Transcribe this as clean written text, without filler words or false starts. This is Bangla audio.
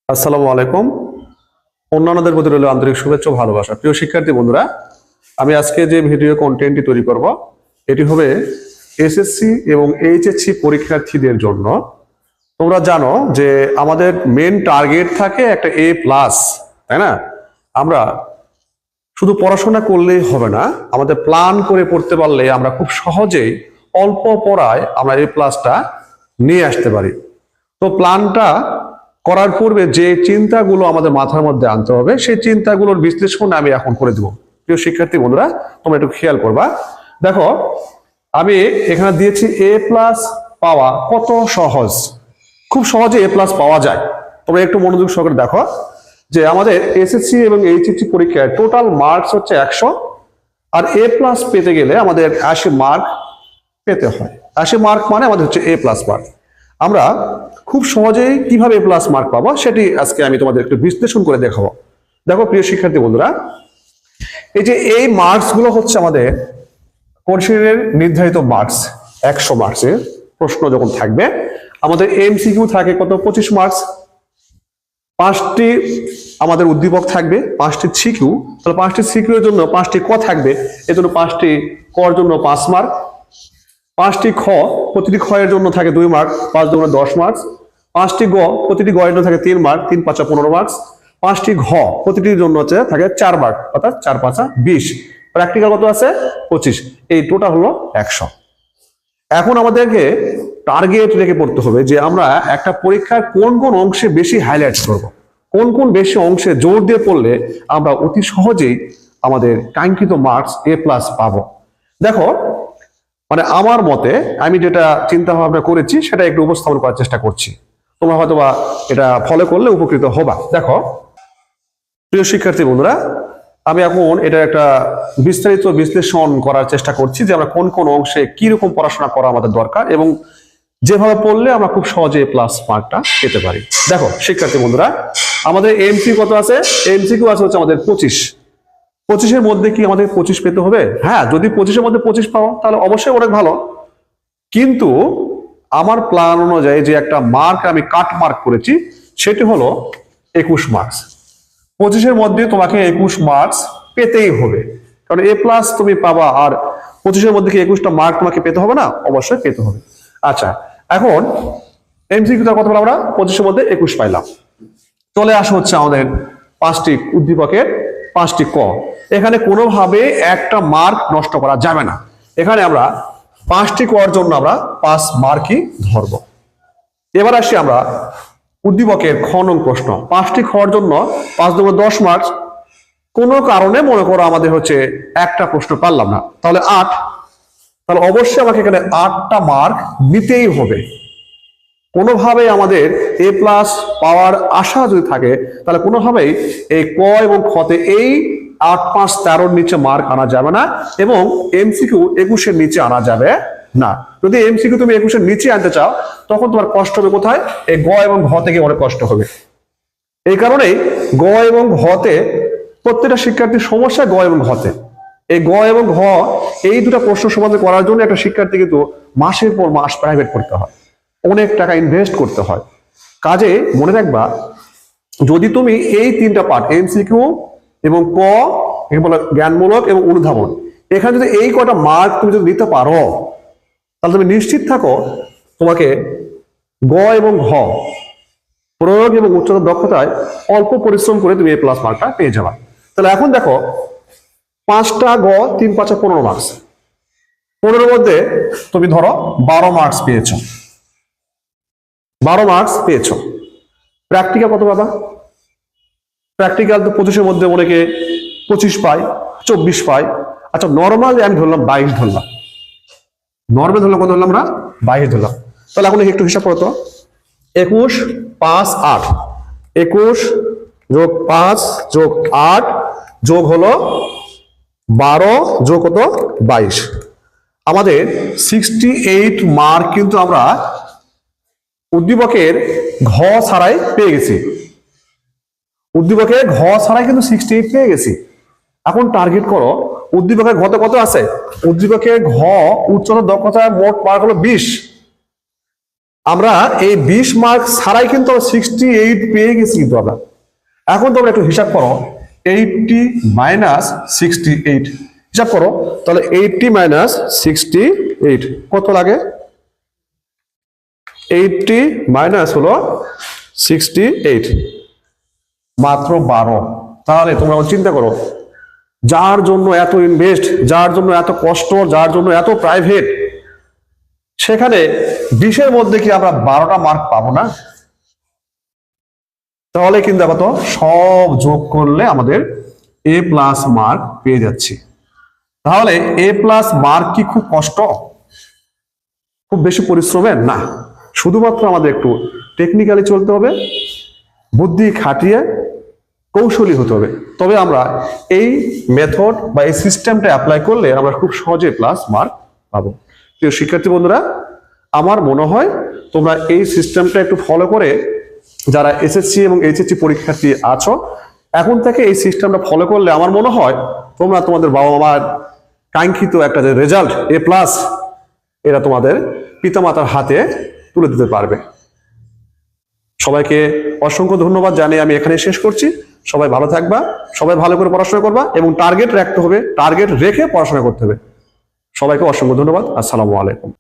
আসসালামু আলাইকুম। অন্যান্যদের প্রতি রইল আন্তরিক শুভেচ্ছা ও ভালোবাসা। প্রিয় শিক্ষার্থী বন্ধুরা, আমি আজকে যে ভিডিও কন্টেন্টটি তৈরি করব এটি হবে এসএসসি এবং এইচএসসি পরীক্ষার্থীদের জন্য। তোমরা জানো যে আমাদের মেন টার্গেট থাকে একটা A+, তাই না? আমরা শুধু পড়াশোনা করলেই হবে না, আমাদের প্ল্যান করে পড়তে পারলে আমরা খুব সহজেই অল্প পড়ায় আমরা A+টা নিয়ে আসতে পারি। তো প্ল্যানটা করার পূর্বে যে চিন্তাগুলো আমাদের মাথার মধ্যে আনতে হবে সেই চিন্তাগুলোর বিশ্লেষণ আমি এখন করে দেব। প্রিয় শিক্ষার্থী বন্ধুরা, তোমরা একটু খেয়াল করবা। দেখো, আমি এখানে দিয়েছি A+ পাওয়া কত সহজ, খুব সহজে A+ পাওয়া যায়। তোমরা একটু মনোযোগ সহকারে দেখো যে আমাদের এসএসসি এবং এইচএসসি পরীক্ষায় টোটাল মার্কস হচ্ছে 100, আর A+ পেতে গেলে আমাদের 80 মার্ক পেতে হয়। 80 মার্ক মানে আমাদের হচ্ছে A+ মার্ক। আমরা খুব সহজেই কিভাবে A+ মার্ক পাবো সেটি আজকে আমি তোমাদের একটু বিশ্লেষণ করে দেখাবো। দেখো প্রিয় শিক্ষার্থী বন্ধুরা, এই যে এই মার্কস গুলো হচ্ছে আমাদের কোর্সের নির্ধারিত মার্কস। 100 মার্কসের প্রশ্ন যখন থাকবে, আমাদের এমসিকিউ থাকে কত, 25 মার্কস। 5টি আমাদের উদ্দীপক থাকবে, 5টি সিকিউ। তাহলে 5টি সিকিউ এর জন্য 5টি ক থাকবে, এর জন্য 5টি কর জন্য 5 মার্ক। 5টি খ, প্রতিটি খ এর জন্য থাকে 2 মার্ক, 5 দুগুণে 10 মার্কস। 5টি গ, প্রতিটি গ এর জন্য থাকে 3 মার্ক, 3 5 15 মার্কস। 5টি ঘ, প্রতিটির জন্য থাকে 4 মার্ক, অর্থাৎ 4 5 20। প্র্যাকটিক্যাল কত আছে, 25। এই টোটাল হলো 100। এখন আমাদেরকে টার্গেট রেখে পড়তে হবে যে আমরা একটা পরীক্ষার কোন কোন অংশে বেশি হাইলাইট করব, কোন কোন বেশি অংশে জোর দিয়ে পড়লে আমরা অতি সহজেই আমাদের কাঙ্ক্ষিত মার্কস A+ পাবো। দেখো, মানে আমার মতে আমি যেটা চিন্তা ভাবনা করেছি সেটা একটু উপস্থাপন করার চেষ্টা করছি, তোমরা হয়তোবা এটা ফলো করলে উপকৃত হবা। দেখো প্রিয় শিক্ষার্থী বন্ধুরা, আমি এখন এটা একটা বিস্তারিত বিশ্লেষণ করার চেষ্টা করছি যে আমরা কোন কোন অংশে কি রকম পড়াশোনা করা আমাদের দরকার এবং যেভাবে পড়লে আমরা খুব সহজে A+ মার্কটা পেতে পারি। দেখো শিক্ষার্থী বন্ধুরা, আমাদের এমসি কত আছে, এমসিকিউ আছে হচ্ছে আমাদের 25। 25-এর মধ্যে কি আমাদের 25 পেতে হবে? হ্যাঁ, যদি 25-এর মধ্যে 25 পাও তাহলে অবশ্যই অনেক ভালো। কিন্তু আমার প্ল্যান অনুযায়ী যে একটা মার্ক আমি কাট মার্ক করেছি সেটি হলো 21 মার্কস। 25-এর মধ্যে তোমাকে 21 মার্কস পেতেই হবে, কারণ A+ তুমি পাবা, আর 25-এর মধ্যে কি 21টা মার্ক তোমাকে পেতে হবে না? অবশ্যই পেতে হবে। আচ্ছা, এখন এমসিকিউটা কত পেলাম আমরা? 25-এর মধ্যে 21 পাইলাম। চলে আসা হচ্ছে আমাদের 5টি উদ্দীপকের 5টি ক। এখানে কোনোভাবে একটা মার্ক নষ্ট করা যাবে না। এখানে আমরা 5টি কর জন্য আমরা 5 মার্কই ধরব। এবার আসি আমরা উদ্দীপকের খ নং প্রশ্ন। 5টি খর জন্য 5 দুগুণে 10 মার্কস। কোনো কারণে মনে করো আমাদের হচ্ছে একটা প্রশ্ন পারলাম না, তাহলে 8। তাহলে অবশ্যই আমাকে এখানে 8টা মার্ক নিতেই হবে। কোনোভাবে আমাদের A+ পাওয়ার আশা যদি থাকে তাহলে কোনোভাবেই এই ক এবং খতে এই 8 5 13-র নিচে মার্ক আনা যাবে না, এবং এমসিকিউ 21-এর নিচে আনা যাবে না। যদি এমসিকিউ তুমি 21-এর নিচে আনতে চাও তখন তোমার কষ্ট হবে কোথায়? এই গ এবং ঘ থেকে অনেক কষ্ট হবে। এই কারণেই গ এবং ঘতে প্রত্যেকটা শিক্ষার্থীর সমস্যা গ এবং ঘতে। এই গ এবং ঘ এই দুটো প্রশ্ন সমাধান করার জন্য একটা শিক্ষার্থী কিন্তু মাসের পর মাস প্রাইভেট করতে হয়, অনেক টাকা ইনভেস্ট করতে হয়। কাজে মনে রাখবা, যদি তুমি এই 3টা পার্ট এমসিকিউ এবং ক, বলে জ্ঞানমূলক এবং অনুধাবন, এখানে যদি এই কটা মার্ক তুমি যদি নিতে পারো তাহলে তুমি নিশ্চিত থাকো তোমাকে গ এবং ঘ প্রয়োগ এবং উচ্চতর দক্ষতায় অল্প পরিশ্রম করে তুমি A+ মার্কটা পেয়ে যাবা। তাহলে এখন দেখো, 5টা গ 3 5 15 মার্কস। 15-এর মধ্যে তুমি ধরো 12 মার্কস পেয়েছো, 12 মার্কস পেয়েছো। প্র্যাকটিক্যাল কত পাবা? প্র্যাকটিক্যাল তো 25-এর মধ্যে অনেকে 25 পায়, 24 পায়। আচ্ছা, নর্মালি আমি ধরলাম 22 ধরলাম। নর্মাল ধরলাম কত ধরলাম আমরা? 22 ধরলাম। তাহলে এখন একটু হিসাব করো তো। 21 5 8, 21 যোগ 5 যোগ 8 যোগ হলো 12 যোগ কত? 22। আমাদের 68 মার্ক কিন্তু আমরা উদ্দীপকের ঘ ছাড়াই পেয়ে গেছি। উদ্দীপকের ঘ ছাড়াই কিন্তু 68 পেয়ে গেছি। এখন টার্গেট করো উদ্দীপকের ঘতে কত আছে? উদ্দীপকের ঘ উচ্চতর দক্ষতার মোট মার্ক হলো 20। আমরা এই 20 মার্ক ছাড়াই কিন্তু 68 পেয়ে গেছি কিন্তু আমরা। এখন তোমরা একটু হিসাব করো, 80 মাইনাস 68 হিসাব করো, তাহলে 80 মাইনাস 68 কত লাগে? 80 মাইনাস হলো 68, মাত্র 12। তাহলে তোমরা চিন্তা করো, যার জন্য এত ইনভেস্ট, যার জন্য এত কষ্ট, যার জন্য এত প্রাইভেট, সেখানে 20-এর মধ্যে কি আমরা 12টা মার্ক পাবো না? তাহলে কিন্তু আপাতত সব যোগ করলে আমাদের A+ মার্ক পেয়ে যাচ্ছি। তাহলে A+ মার্ক কি খুব কষ্ট, খুব বেশি পরিশ্রমের না? শুধুমাত্র আমাদের একটু টেকনিক্যালি চলতে হবে, বুদ্ধি খাটিয়ে কৌশলী হতে হবে, তবে আমরা এই মেথড বা এই সিস্টেমটা অ্যাপ্লাই করলে আমরা খুব সহজে প্লাস মার্ক পাবো। প্রিয় শিক্ষার্থী বন্ধুরা, আমার মনে হয় তোমরা এই সিস্টেমটা একটু ফলো করে, যারা এসএসসি এবং এইচএসসি পরীক্ষার্থী আছো, এখন থেকে এই সিস্টেমটা ফলো করলে আমার মনে হয় তোমরা তোমাদের বাবা মার কাঙ্ক্ষিত একটা যে রেজাল্ট A+, এটা তোমাদের পিতামাতার হাতে তুলে দিতে পারবে। সবাইকে অসংখ্য ধন্যবাদ জানিয়ে আমি এখানে শেষ করছি। সবাই ভালো থাকবা, সবাই ভালো করে পড়াশোনা করবা এবং টার্গেট রাখতে হবে, টার্গেট রেখে পড়াশোনা করতে হবে। সবাইকে অসংখ্য ধন্যবাদ। আসসালামু আলাইকুম।